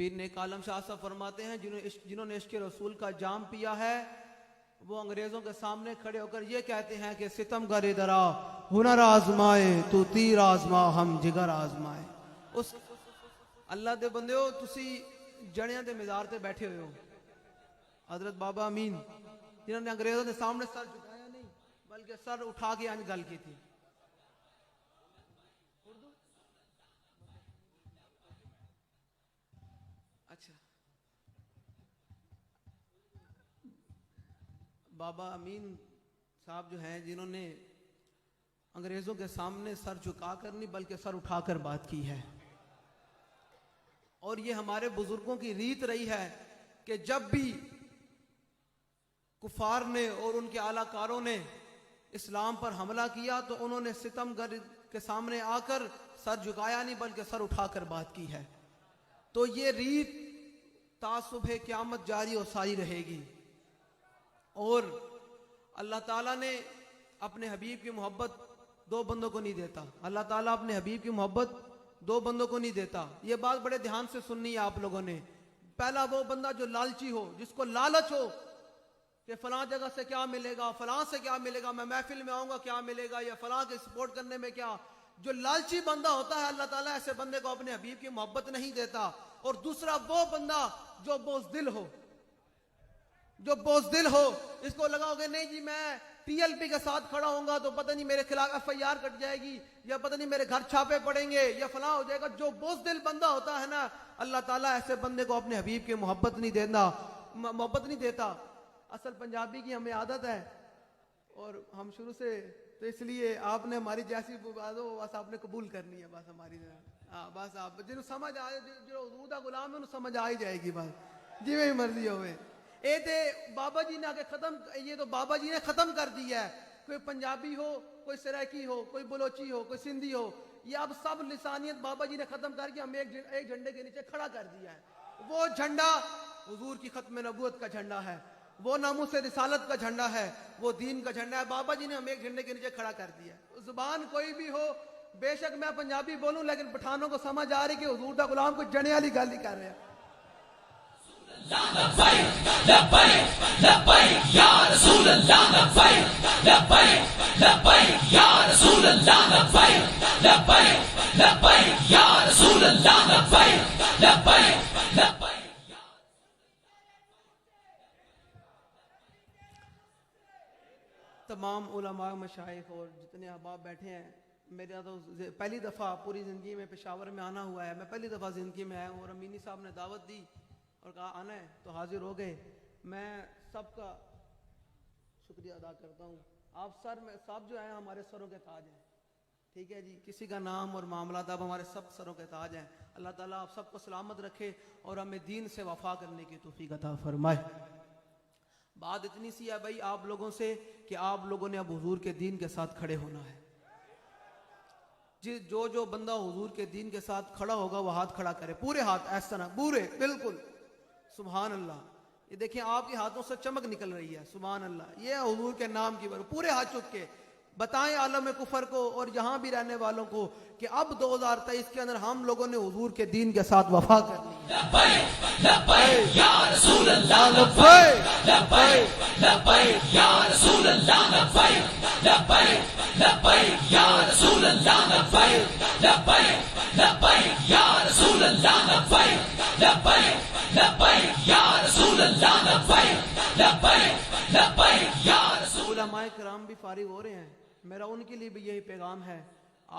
پیر نیک عالم شاہ صاحب فرماتے ہیں جنہوں نے عشق رسول کا جام پیا ہے وہ انگریزوں کے سامنے کھڑے ہو کر یہ کہتے ہیں کہ ستم گر ادھر آ، ہنر آزمائے تو تیر آزما ہم جگر آزمائے۔ اس اللہ دے بندے ہو، تسی جڑیاں دے مزار تے بیٹھے ہوئے ہو۔ حضرت بابا امین جنہوں نے انگریزوں کے سامنے سر جھکایا نہیں بلکہ سر اٹھا کے آج گل کی تھی۔ اچھا، بابا امین صاحب جو ہیں جنہوں نے انگریزوں کے سامنے سر جھکا کر نہیں بلکہ سر اٹھا کر بات کی ہے، اور یہ ہمارے بزرگوں کی ریت رہی ہے کہ جب بھی کفار نے اور ان کے اعلیٰ کاروں نے اسلام پر حملہ کیا تو انہوں نے ستم گر کے سامنے آ کر سر جھکایا نہیں بلکہ سر اٹھا کر بات کی ہے۔ تو یہ ریت تا صبح قیامت جاری اور ساری رہے گی، اور اللہ تعالیٰ نے اپنے حبیب کی محبت دو بندوں کو نہیں دیتا۔ اللہ تعالیٰ اپنے حبیب کی محبت دو بندوں کو نہیں دیتا۔ یہ بات بڑے دھیان سے سننی ہے آپ لوگوں نے۔ پہلا وہ بندہ جو لالچی ہو، جس کو لالچ ہو کہ فلاں جگہ سے کیا ملے گا، فلاں سے کیا ملے گا، میں محفل میں آؤں گا کیا ملے گا، یا فلاں کے سپورٹ کرنے میں کیا، جو لالچی بندہ ہوتا ہے اللہ تعالیٰ ایسے بندے کو اپنے حبیب کی محبت نہیں دیتا۔ اور دوسرا وہ بندہ جو بزدل ہو، جو بزدل ہو، اس کو لگا ہوگا نہیں جی میں ٹی ایل پی کے ساتھ کھڑا ہوں گا تو پتہ نہیں میرے خلاف ایف آئی آر کٹ جائے گی، یا پتہ نہیں میرے گھر چھاپے پڑیں گے، یا فلاں ہو جائے گا۔ جو بزدل بندہ ہوتا ہے نا، اللہ تعالیٰ ایسے بندے کو اپنے حبیب کی محبت نہیں دیتا۔ اصل پنجابی کی ہمیں عادت ہے، اور ہم شروع سے، تو اس لیے آپ نے ہماری جیسی بات ہو بس آپ نے قبول کرنی ہے، بس ہماری بس آپ جنہوں سمجھ آئے، جو حضور دا غلام ہے انہوں سمجھ آ ہی جائے گی، بس جی میں مرضی ہوئے۔ اے تے بابا جی نے آگے ختم، یہ تو بابا جی نے ختم کر دیا ہے۔ کوئی پنجابی ہو، کوئی سرائکی ہو، کوئی بلوچی ہو، کوئی سندھی ہو، یہ اب سب لسانیت بابا جی نے ختم کر کے ہمیں ایک جھنڈے کے نیچے کھڑا کر دیا ہے۔ وہ جھنڈا حضور کی ختم نبوت کا جھنڈا ہے، وہ ناموس رسالت کا جھنڈا ہے، وہ دین کا جھنڈا ہے۔ بابا جی نے ہمیں ایک جھنڈے کے نیچے کھڑا کر دیا ہے۔ زبان کوئی بھی ہو، بے شک میں پنجابی بولوں لیکن پٹھانوں کو سمجھ آ رہی کہ حضور دا غلام کو جنے والی گل ہی کر رہے ہیں۔ لبیک لبیک لبیک یا رسول اللہ، لبیک لبیک لبیک یا رسول اللہ، لبیک لبیک لبیک یا رسول اللہ، لبیک لبیک لبیک۔ تمام علماء مشائخ اور جتنے احباب بیٹھے ہیں، میرا تو پہلی دفعہ پوری زندگی میں پشاور میں آنا ہوا ہے، میں پہلی دفعہ زندگی میں آیا ہوں، اور امینی صاحب نے دعوت دی اور کہا آنا ہے تو حاضر ہو گئے۔ میں سب کا شکریہ ادا کرتا ہوں۔ آپ صاحب جو ہیں ہمارے سروں کے تاج ہیں، ٹھیک ہے جی، کسی کا نام اور معاملات آپ ہمارے سب سروں کے تاج ہیں۔ اللہ تعالیٰ آپ سب کو سلامت رکھے اور ہمیں دین سے وفا کرنے کی توفیق عطا فرمائے۔ بات اتنی سی ہے بھائی آپ لوگوں سے کہ آپ لوگوں نے اب حضور کے دین کے ساتھ کھڑے ہونا ہے۔ جو بندہ حضور کے دین کے ساتھ کھڑا ہوگا وہ ہاتھ کھڑا کرے، پورے ہاتھ، ایسا نہ پورے، بالکل، سبحان اللہ۔ یہ دیکھیں آپ کے ہاتھوں سے چمک نکل رہی ہے، سبحان اللہ، یہ حضور کے نام کی بات، پورے ہاتھ چک کے بتائیں عالم کفر کو اور یہاں بھی رہنے والوں کو کہ اب 2023 کے اندر ہم لوگوں نے حضور کے دین کے ساتھ وفا کرنی ہے۔ لبیک لبیک یا رسول اللہ، لبیک لبیک لبیک یا رسول اللہ، لبیک لبیک لبیک یا رسول اللہ، لبیک لبیک لبیک یا رسول اللہ، لبیک لبیک لبیک یا رسول اللہ، لبیک لبیک لبیک یا رسول۔ علماء کرام بھی فارغ ہو رہے ہیں، میرا ان کے لیے بھی یہی پیغام ہے،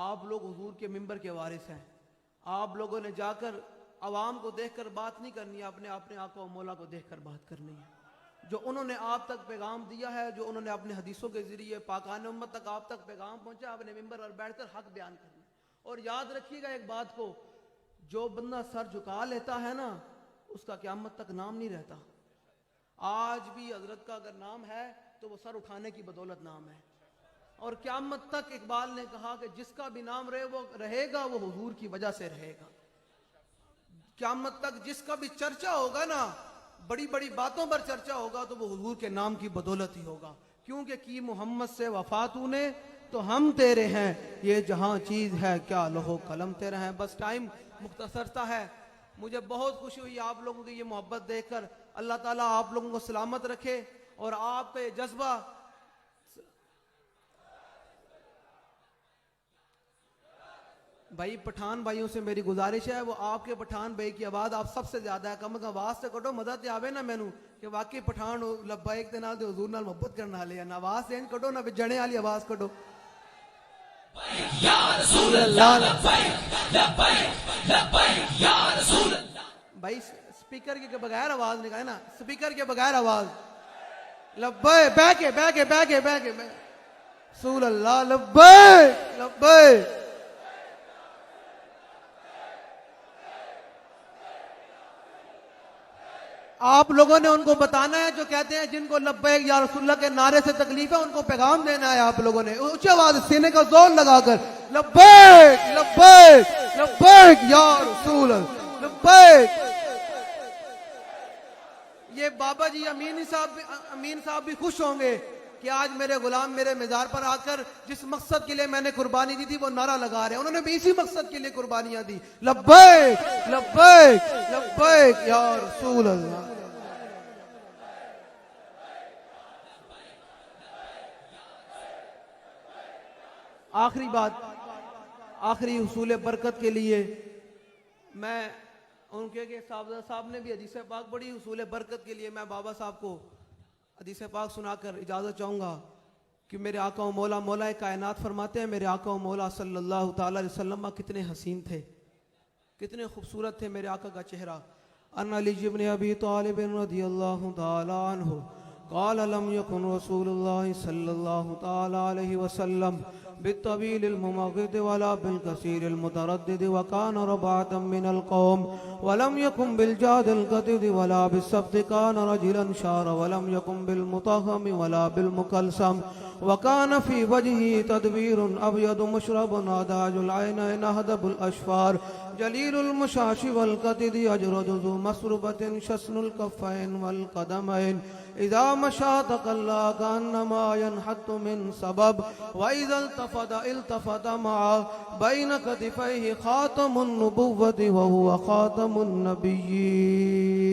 آپ لوگ حضور کے منبر کے وارث ہیں۔ آپ لوگوں نے جا کر عوام کو دیکھ کر بات نہیں کرنی ہے، اپنے آقا و مولا کو دیکھ کر بات کرنی ہے۔ جو انہوں نے آپ تک پیغام دیا ہے، جو انہوں نے اپنے حدیثوں کے ذریعے پاکان امت تک آپ تک پیغام پہنچا، اپنے منبر پر بیٹھ کر حق بیان کرنا۔ اور یاد رکھیے گا ایک بات کو، جو بندہ سر جھکا لیتا ہے نا اس کا قیامت تک نام نہیں رہتا۔ آج بھی حضرت کا اگر نام ہے تو وہ سر اٹھانے کی بدولت نام ہے، اور قیامت تک اقبال نے کہا کہ جس کا بھی نام رہے گا وہ حضور کی وجہ سے رہے گا۔ قیامت تک جس کا بھی چرچا ہوگا نا، بڑی بڑی باتوں پر چرچا ہوگا تو وہ حضور کے نام کی بدولت ہی ہوگا، کیونکہ کی محمد سے وفات نے تو ہم تیرے ہیں، یہ جہاں چیز ہے کیا لوح و قلم تیرا ہے۔ بس ٹائم مختصر سا ہے، مجھے بہت خوشی ہوئی آپ لوگوں کی یہ محبت دیکھ کر. اللہ تعالیٰ آپ لوگوں کو سلامت رکھے اور آپ کا یہ جذبہ. بھائی پٹھان بھائیوں سے میری گزارش ہے, وہ آپ کے پٹھان بھائی کی آواز آپ سب سے زیادہ ہے, کم از کم آواز سے کٹو مدد آوے نا مینوں کہ واقعی پٹھان لبیک دے نال تے حضور نال محبت کرنا والے ہیں. آواز سے کٹو نہ جنے والی آواز کٹو. یا رسول اللہ لبیک لبیک لبیک یا رسول اللہ. بھائی سپیکر کے بغیر آواز نکالے نا, سپیکر کے بغیر آواز. لبیک بہ کے رسول اللہ لبیک لبیک. آپ لوگوں نے ان کو بتانا ہے جو کہتے ہیں جن کو لبیک یا رسول اللہ کے نعرے سے تکلیف ہے, ان کو پیغام دینا ہے. آپ لوگوں نے اونچی آواز سینے کا زور لگا کر لبیک لبیک لبیک یا رسول اللہ لبیک. یہ بابا جی امین صاحب بھی خوش ہوں گے کہ آج میرے غلام میرے مزار پر آ کر جس مقصد کے لیے میں نے قربانی دی تھی وہ نعرہ لگا رہے ہیں. انہوں نے بھی اسی مقصد کے لیے قربانیاں دی. لبیک لبیک لبیک یا رسول اللہ. آخری بات, آخری حصول برکت کے لیے میں ان کے صاحب نے بھی حدیث پاک پڑھی. حصول برکت کے لیے میں بابا صاحب کو حدیث پاک سنا کر اجازت چاہوں گا کہ میرے آقا و مولا کائنات فرماتے ہیں, میرے آقا و مولا صلی اللہ تعالی علیہ وسلم کتنے حسین تھے, کتنے خوبصورت تھے میرے آقا کا چہرہ. ان علی ابن ابی طالب رضی اللہ تعالی عنہ قال لم يكن رسول الله صلى الله تعالى عليه وسلم بالطويل الممغض ولا بالكثير المتردد وكان ربعة من القوم ولم يكن بالجاد القدد ولا بالسبت كان رجلا شار ولم يكن بالمطهم ولا بالمكلسم وكان في وجهه تدبير أبيض مشرب أداج العينين أهدب الأشفار جليل المشاش والقدد أجرد ذو مسربة شسن الكفين والقدمين إذا مشى تقلى كأنما ينحت من سبب وإذا التفت معه بين كتفيه خاتم النبوة وهو خاتم النبيين.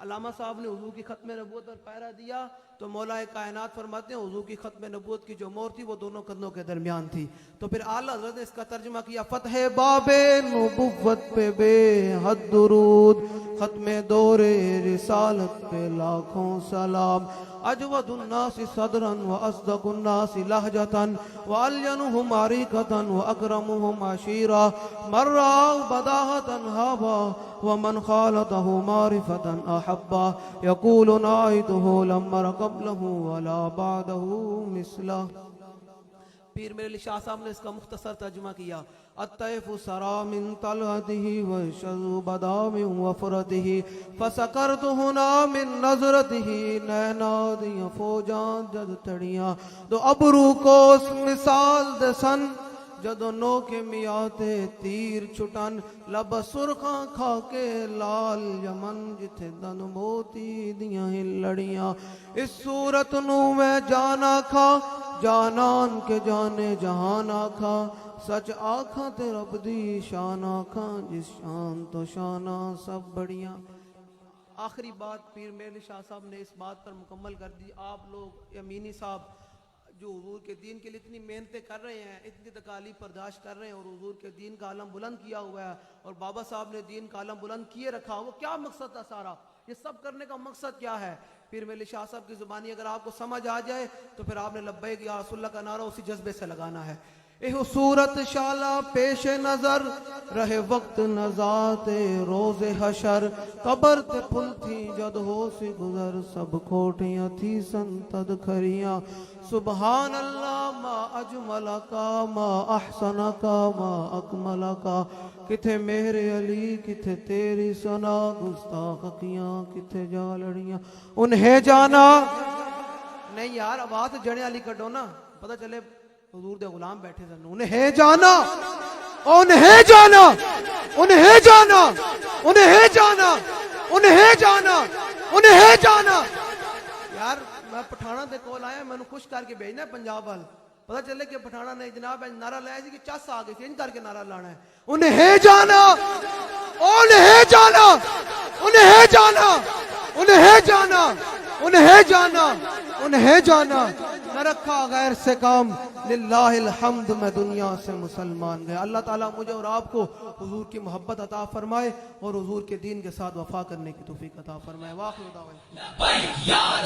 علامہ صاحب نے حضور کی ختم نبوت پر پیرا دیا تو مولا کائنات فرماتے ہیں حضور کی ختم نبوت کی جو مور تھی وہ دونوں کندھوں کے درمیان تھی. تو پھر اعلیٰ حضرت نے اس کا ترجمہ کیا, فتح باب نبوت پہ بے حد درود, ختم دور رسالت پہ لاکھوں سلام, اجود الناس صدرا واصدق الناس لہجتا والینہم عریقتا واکرمہم عشیرا من رآہ بداہتا ہابا ومن خالته معرفتا احبا یقول نائتہ لمر قبلہ ولا بعدہ مثلہ. پیر میرے علی شاہ صاحب نے اس کا مختصر ترجمہ کیا, الطیف سرا من طلعته والشذو بدا من وفرته فسکرت ہنا من نظرته نیناد فوجان جد تڑیاں دو ابرو کو اس مثال دسن جدو نو کے میاتے تیر چھٹن لب سرخاں کھا کے لال یمن جتھے دن موتی دیاں ہی لڑیاں. اس صورت نو میں جانا کھا جانان کے جانے جہان آکھا سچ آکھاں تے رب دی شان آکھاں جس شان تو شانہ سب بڑیاں. آخری بات پیر میرے شاہ صاحب نے اس بات پر مکمل کر دی. آپ لوگ امینی صاحب جو حضور کے دین کے لیے اتنی محنتیں کر رہے ہیں, اتنی تکالیف برداشت کر رہے ہیں اور حضور کے دین کا علم بلند کیا ہوا ہے, اور بابا صاحب نے دین کا علم بلند کیے رکھا, وہ کیا مقصد تھا سارا, یہ سب کرنے کا مقصد کیا ہے؟ پیر میرے شاہ صاحب کی زبانی اگر آپ کو سمجھ آ جائے تو پھر آپ نے لبیک یا رسول اللہ کا نعرہ اسی جذبے سے لگانا ہے. اے صورت شالا پیش نظر رہے وقت نزات روز حشر قبر تے پھل تھی جد ہو سی گزر سب کھوٹیاں تھی سنتد کھریاں. سبحان اللہ ما اجملکا ما احسنکا ما اکملکا. کتھے مہر علی کتھے تیری سنا گستاخیاں کتھے جا لڑیاں. انہیں جانا نہیں یار, آواز جڑے علی کٹو نا, پتہ چلے حضور دے غلام بیٹھے سن. انہیں جانا انہیں جانا انہیں جانا انہیں جانا انہیں جانا انہیں جانا. یار میں پٹھانا دے کول آیا, میں نے خوش کر کے بھیجنا ہے پنجاب وال. پتہ چلے کہ پٹھانا نے جناب نعرہ لایا کہ چس آ گئی تھی کر کے نعرہ لانا ہے انہیں ہے جانا انہیں ہے جانا انہیں ہے جانا انہیں ہے جانا انہیں ہے جانا انہیں ہے جانا نہ رکھا غیر سے کام للہ الحمد میں دنیا سے مسلمان گیا. اللہ تعالیٰ مجھے اور آپ کو حضور کی محبت عطا فرمائے اور حضور کے دین کے ساتھ وفا کرنے کی توفیق عطا فرمائے. واخر دعوانا